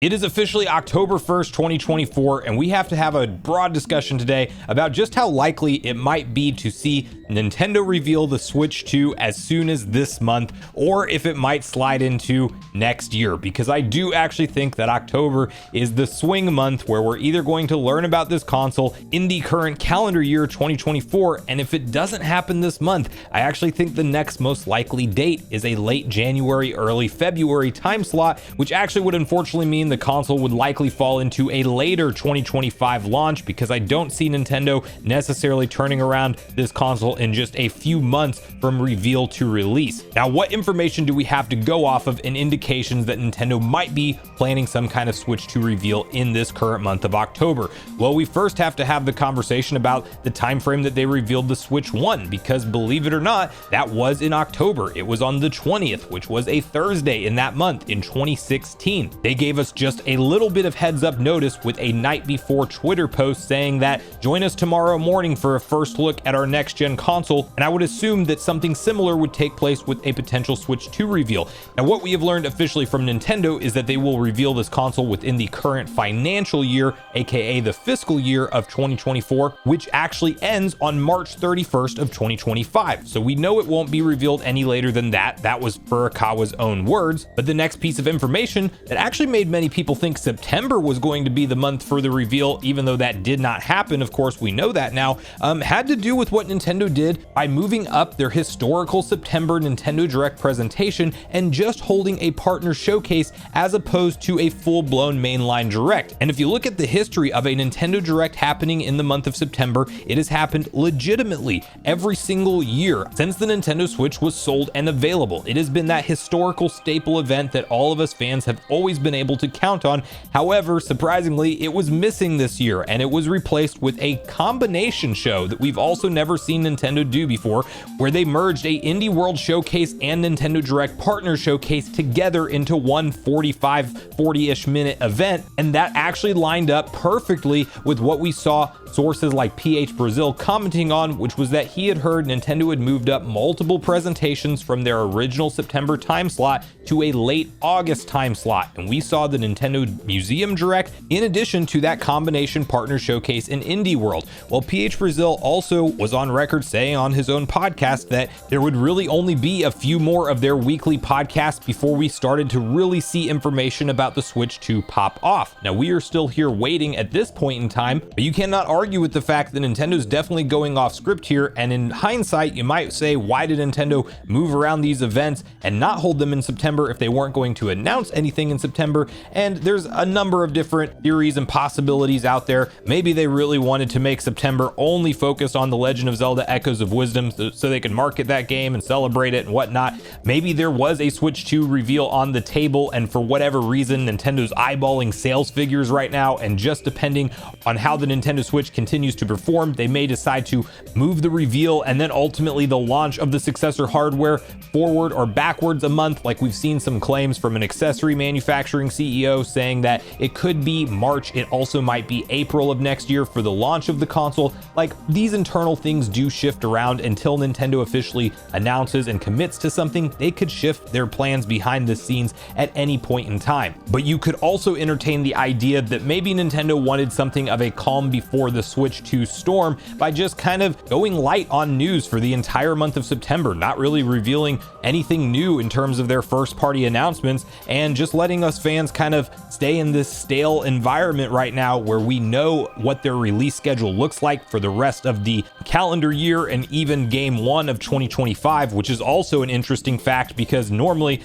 It is officially October 1st, 2024, and we have to have a broad discussion today about just how likely it might be to see Nintendo reveal the Switch 2 as soon as this month, or if it might slide into next year, because I do actually think that October is the swing month where we're either going to learn about this console in the current calendar year 2024, and if it doesn't happen this month, I actually think the next most likely date is a late January, early February time slot, which actually would unfortunately mean the console would likely fall into a later 2025 launch, because I don't see Nintendo necessarily turning around this console in just a few months from reveal to release. Now, what information do we have to go off of in indications that Nintendo might be planning some kind of Switch 2 reveal in this current month of October? Well, we first have to have the conversation about the time frame that they revealed the Switch 1, because believe it or not, that was in October. It was on the 20th, which was a Thursday in that month in 2016. They gave us just a little bit of heads up notice with a night before Twitter post saying that join us tomorrow morning for a first look at our next gen console, and I would assume that something similar would take place with a potential Switch 2 reveal. Now, what we have learned officially from Nintendo is that they will reveal this console within the current financial year, aka the fiscal year of 2024, which actually ends on March 31st of 2025. So we know it won't be revealed any later than that. That was Furukawa's own words. But the next piece of information that actually made many people think September was going to be the month for the reveal, even though that did not happen, of course we know that now, had to do with what Nintendo did by moving up their historical September Nintendo Direct presentation and just holding a partner showcase as opposed to a full-blown mainline Direct. And if you look at the history of a Nintendo Direct happening in the month of September, it has happened legitimately every single year since the Nintendo Switch was sold and available. It has been that historical staple event that all of us fans have always been able to count on. However, surprisingly, it was missing this year, and it was replaced with a combination show that we've also never seen Nintendo do before, where they merged a Indie World Showcase and Nintendo Direct Partner Showcase together into one 40-ish minute event, and that actually lined up perfectly with what we saw sources like PH Brazil commenting on, which was that he had heard Nintendo had moved up multiple presentations from their original September time slot to a late August time slot, and we saw the Nintendo Museum Direct in addition to that combination partner showcase in Indie World. Well, PH Brazil also was on record saying on his own podcast that there would really only be a few more of their weekly podcasts before we started to really see information about the Switch 2 pop off. Now, we are still here waiting at this point in time, but you cannot argue with the fact that Nintendo's definitely going off script here, and in hindsight, you might say, why did Nintendo move around these events and not hold them in September if they weren't going to announce anything in September? And there's a number of different theories and possibilities out there. Maybe they really wanted to make September only focused on The Legend of Zelda Echoes of Wisdom so they could market that game and celebrate it and whatnot. Maybe there was a Switch 2 reveal on the table, and for whatever reason, Nintendo's eyeballing sales figures right now, and just depending on how the Nintendo Switch continues to perform, they may decide to move the reveal and then ultimately the launch of the successor hardware forward or backwards a month, like we've seen some claims from an accessory manufacturing CEO saying that it could be March, it also might be April of next year for the launch of the console. Like, these internal things do shift around until Nintendo officially announces and commits to something. They could shift their plans behind the scenes at any point in time. But you could also entertain the idea that maybe Nintendo wanted something of a calm before the Switch 2 storm by just kind of going light on news for the entire month of September, not really revealing anything new in terms of their first party announcements, and just letting us fans kind of stay in this stale environment right now where we know what their release schedule looks like for the rest of the calendar year and even game 1 of 2025, which is also an interesting fact, because normally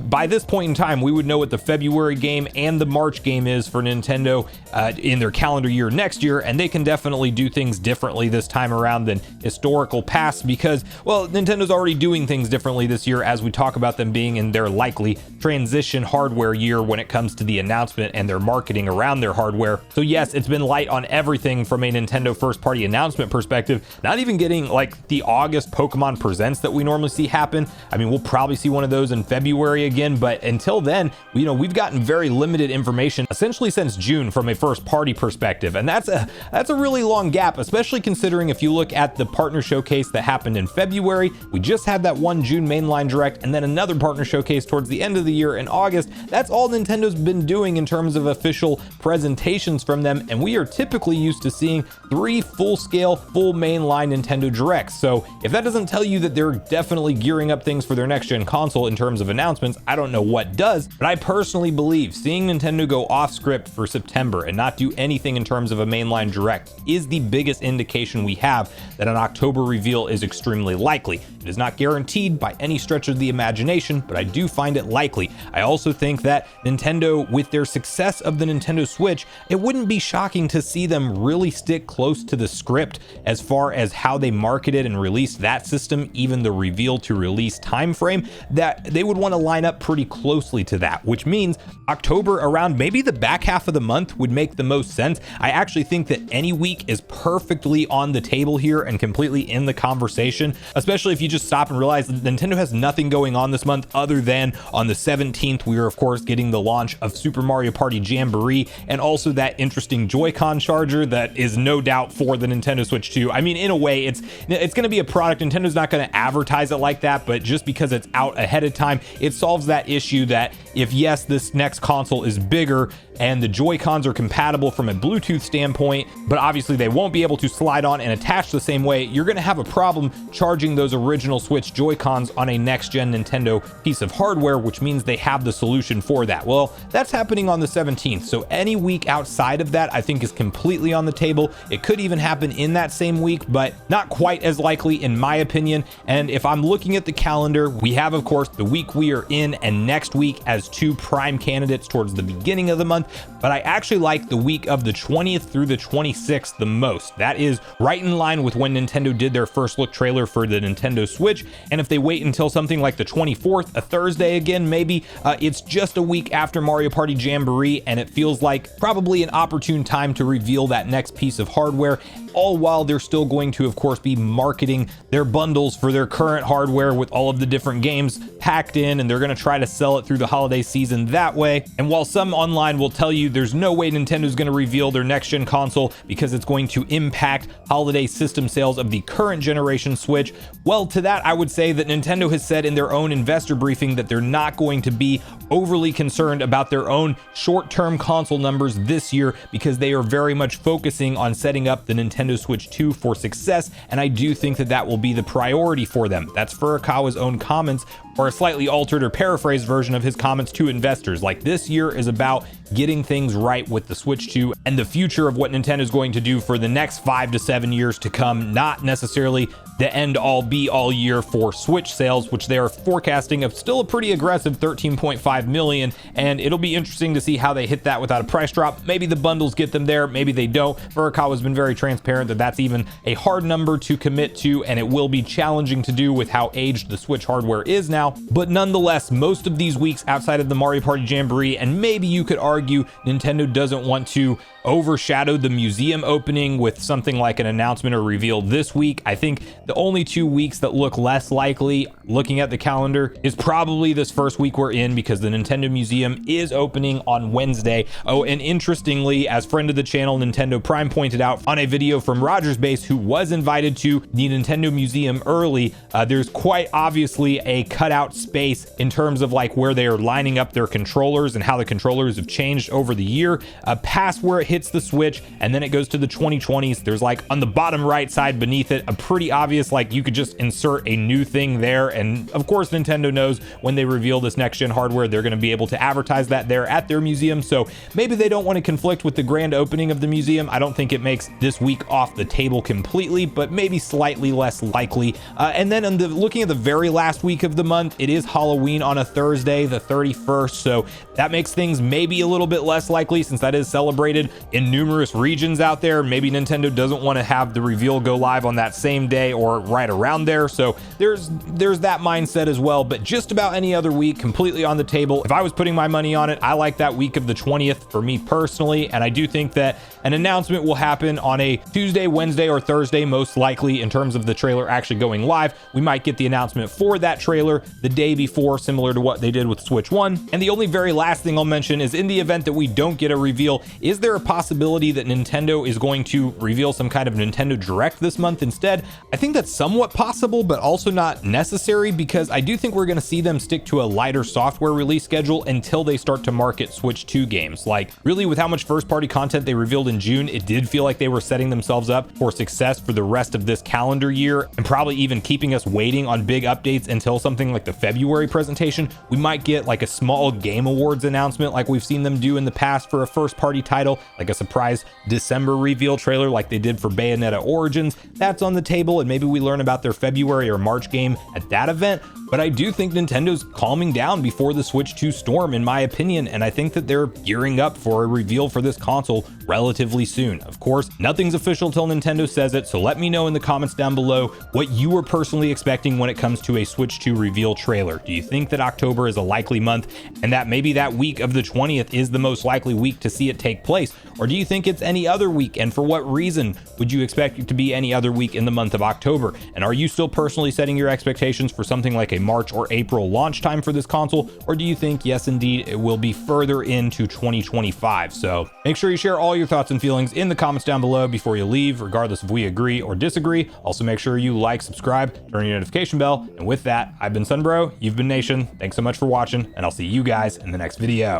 by this point in time we would know what the February game and the March game is for Nintendo in their calendar year next year, and they can definitely do things differently this time around than historical past, because, well, Nintendo's already doing things differently this year, as we talk about them being in their likely transition hardware year when it comes to the announcement and their marketing around their hardware. So yes, it's been light on everything from a Nintendo first party announcement perspective, not even getting like the August Pokemon Presents that we normally see happen. I mean, we'll probably see one of those in February again, but until then, we've gotten very limited information essentially since June from a first party perspective, and that's a really long gap, especially considering if you look at the partner showcase that happened in February. We just had that one June mainline Direct, and then another partner showcase towards the end of the year in August. That's all Nintendo's been doing in terms of official presentations from them, and we are typically used to seeing 3 full-scale, full mainline Nintendo Directs. So if that doesn't tell you that they're definitely gearing up things for their next-gen console in terms of announcements, I don't know what does. But I personally believe seeing Nintendo go off script for September and not do anything in terms of a mainline Direct is the biggest indication we have that an October reveal is extremely likely. It is not guaranteed by any stretch of the imagination, but I do find it likely. I also think that Nintendo, with their success of the Nintendo Switch, it wouldn't be shocking to see them really stick close to the script as far as how they marketed and released that system, even the reveal to release time frame, that they would want to line up pretty closely to that, which means October around maybe the back half of the month would make the most sense. I actually think that any week is perfectly on the table here and completely in the conversation, especially if you just stop and realize that Nintendo has nothing going on this month other than on the 17th, we are of course getting the launch of Super Mario Party Jamboree and also that interesting Joy-Con charger that is no doubt for the Nintendo Switch 2. I mean, in a way, it's going to be a product. Nintendo's not going to advertise it like that, but just because it's out ahead of time, it solves that issue that if yes, this next console is bigger and the Joy-Cons are compatible from a Bluetooth standpoint, but obviously they won't be able to slide on and attach the same way, you're going to have a problem charging those original Switch Joy-Cons on a next-gen Nintendo piece of hardware, which means they have the solution for that. Well, that's happening on the 17th, so any week outside of that I think is completely on the table. It could even happen in that same week, but not quite as likely in my opinion. And if I'm looking at the calendar, we have of course the week we are in and next week as 2 prime candidates towards the beginning of the month, but I actually like the week of the 20th through the 26th the most. That is right in line with when Nintendo did their first look trailer for the Nintendo Switch, and if they wait until something like the 24th, a Thursday again maybe, it's just a week after Mario Party Jamboree, and it feels like probably an opportune time to reveal that next piece of hardware, all while they're still going to of course be marketing their bundles for their current hardware with all of the different games packed in, and they're going to try to sell it through the holiday season that way. And while some online will tell you there's no way Nintendo's going to reveal their next gen console because it's going to impact holiday system sales of the current generation Switch, well, to that I would say that Nintendo has said in their own investor briefing that they're not going to be overly concerned about their own short-term console numbers this year because they are very much focusing on setting up the Nintendo Switch 2 for success, and I do think that that will be the priority for them. That's Furukawa's own comments, or a slightly altered or paraphrased version of his comments to investors. Like, this year is about getting things right with the Switch 2 and the future of what Nintendo is going to do for the next 5 to 7 years to come, not necessarily the end all be all year for Switch sales, which they are forecasting of still a pretty aggressive 13.5 million. And it'll be interesting to see how they hit that without a price drop. Maybe the bundles get them there, maybe they don't. Furukawa's been very transparent that that's even a hard number to commit to, and it will be challenging to do with how aged the Switch hardware is now. But nonetheless, most of these weeks outside of the Mario Party Jamboree, and maybe you could argue Nintendo doesn't want to overshadow the museum opening with something like an announcement or reveal this week. I think the only 2 weeks that look less likely, looking at the calendar, is probably this first week we're in, because the Nintendo Museum is opening on Wednesday. Oh, and interestingly, as friend of the channel Nintendo Prime pointed out on a video from Rogers Base, who was invited to the Nintendo Museum early, there's quite obviously a cutout space in terms of like where they are lining up their controllers and how the controllers have changed over the year, past where it hits the Switch, and then it goes to the 2020s. There's like on the bottom right side beneath it a pretty obvious, like, you could just insert a new thing there. And of course Nintendo knows when they reveal this next gen hardware, they're going to be able to advertise that there at their museum, so maybe they don't want to conflict with the grand opening of the museum. I don't think it makes this week off the table completely, but maybe slightly less likely. And then looking at the very last week of the month, it is Halloween on a Thursday, the 31st, so that makes things maybe a little bit less likely since that is celebrated in numerous regions out there. Maybe Nintendo doesn't want to have the reveal go live on that same day or right around there, so there's that mindset as well. But just about any other week, completely on the table. If I was putting my money on it, I like that week of the 20th for me personally, and I do think that an announcement will happen on a Tuesday, Wednesday, or Thursday, most likely, in terms of the trailer actually going live. We might get the announcement for that trailer the day before, similar to what they did with Switch 1. And the only very last thing I'll mention is, in the event that we don't get a reveal, is there a possibility that Nintendo is going to reveal some kind of Nintendo Direct this month instead? I think that's somewhat possible, but also not necessary, because I do think we're going to see them stick to a lighter software release schedule until they start to market Switch 2 games. Like, really, with how much first-party content they revealed in June, it did feel like they were setting themselves up for success for the rest of this calendar year, and probably even keeping us waiting on big updates until something like the February presentation. We might get like a small Game Awards announcement like we've seen them do in the past for a first-party title, like a surprise December reveal trailer like they did for Bayonetta Origins. That's on the table, and maybe we learn about their February or March game at that event. But I do think Nintendo's calming down before the Switch 2 storm, in my opinion, and I think that they're gearing up for a reveal for this console relatively soon. Of course, nothing's official till Nintendo says it, so let me know in the comments down below what you are personally expecting when it comes to a Switch 2 reveal trailer. Do you think that October is a likely month, and that maybe that week of the 20th is the most likely week to see it take place? Or do you think it's any other week, and for what reason would you expect it to be any other week in the month of October? And are you still personally setting your expectations for something like a March or April launch time for this console, or do you think, yes indeed, it will be further into 2025? So make sure you share all your thoughts and feelings in the comments down below before you leave, regardless if we agree or disagree. Also, make sure you like, subscribe, turn on your notification bell, and with that, I've been Sunbro, you've been Nation. Thanks so much for watching, and I'll see you guys in the next video.